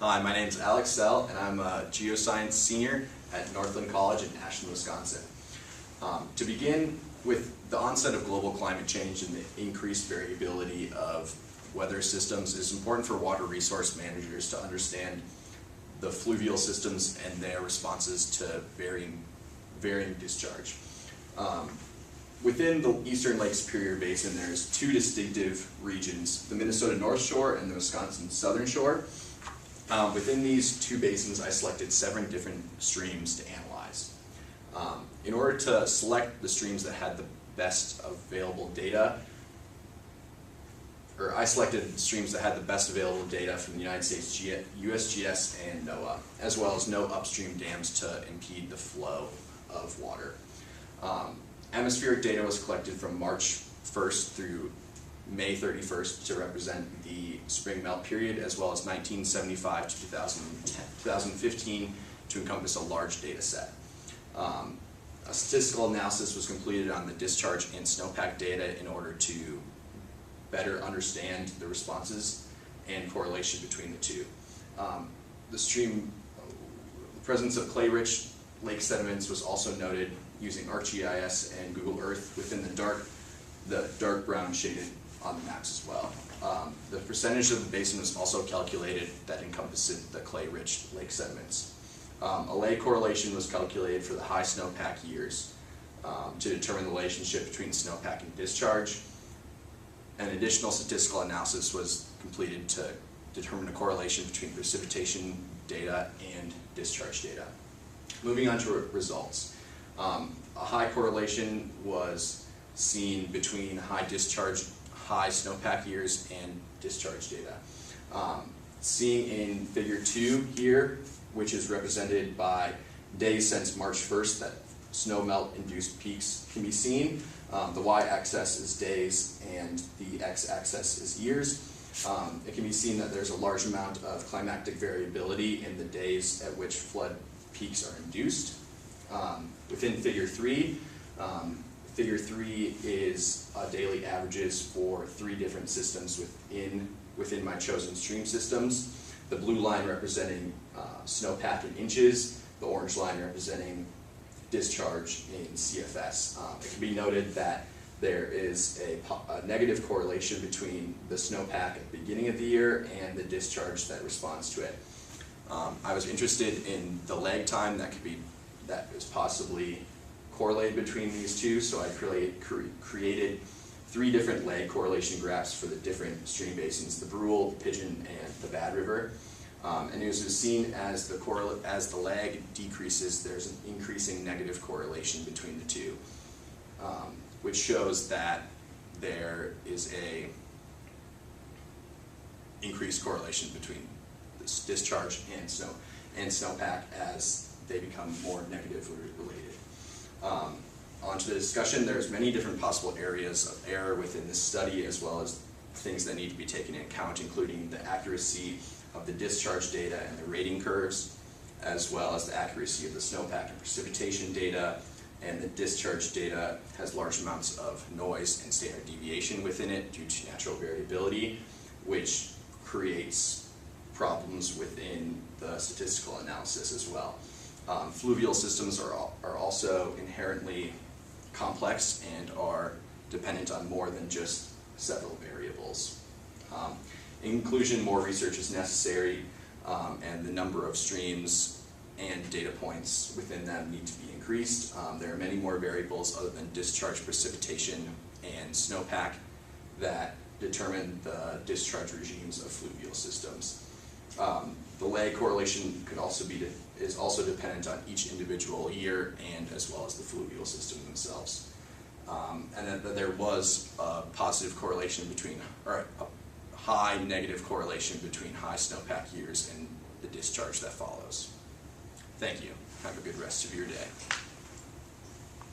Hi, my name is Alex Selle, and I'm a Geoscience senior at Northland College in Ashland, Wisconsin. To begin with the onset of global climate change and the increased variability of weather systems, it is important for water resource managers to understand the fluvial systems and their responses to varying discharge. Within the Eastern Lake Superior Basin, there's two distinctive regions, the Minnesota North Shore and the Wisconsin Southern Shore. Within these two basins, I selected 7 different streams to analyze. In order to select the streams that had the best available data, I selected streams that had the best available data from the United States USGS and NOAA, as well as no upstream dams to impede the flow of water. Atmospheric data was collected from March 1st through May 31st to represent the spring melt period, as well as 1975 to 2015 to encompass a large data set. A statistical analysis was completed on the discharge and snowpack data in order to better understand the responses and correlation between the two. The presence of clay-rich lake sediments was also noted using ArcGIS and Google Earth within the dark brown shaded on the maps as well. The percentage of the basin was also calculated that encompassed the clay-rich lake sediments. A lag correlation was calculated for the high snowpack years to determine the relationship between snowpack and discharge. An additional statistical analysis was completed to determine a correlation between precipitation data and discharge data. Moving on to results. A high correlation was seen between high snowpack years and discharge data. Seen in figure 2 here, which is represented by days since March 1st that snow melt induced peaks can be seen. The y-axis is days and the x-axis is years. It can be seen that there's a large amount of climatic variability in the days at which flood peaks are induced. Within figure 3, figure 3 is daily averages for 3 different systems within my chosen stream systems. The blue line representing snowpack in inches, the orange line representing discharge in CFS. It can be noted that there is a negative correlation between the snowpack at the beginning of the year and the discharge that responds to it. I was interested in the lag time that is possibly correlated between these two, so I created 3 different lag correlation graphs for the different stream basins, the Brule, the Pigeon, and the Bad River. And it was seen as the lag decreases, there's an increasing negative correlation between the two, which shows that there is a increased correlation between this discharge and snowpack as they become more negatively related. On to the discussion, there's many different possible areas of error within this study, as well as things that need to be taken into account, including the accuracy of the discharge data and the rating curves, as well as the accuracy of the snowpack and precipitation data. And the discharge data has large amounts of noise and standard deviation within it due to natural variability, which creates problems within the statistical analysis as well. Fluvial systems are also inherently complex and are dependent on more than just several variables. In conclusion, more research is necessary, and the number of streams and data points within them need to be increased. There are many more variables other than discharge, precipitation, and snowpack that determine the discharge regimes of fluvial systems. The lag correlation is also dependent on each individual year and as well as the fluvial system themselves. And that there was a positive correlation or a high negative correlation between high snowpack years and the discharge that follows. Thank you. Have a good rest of your day.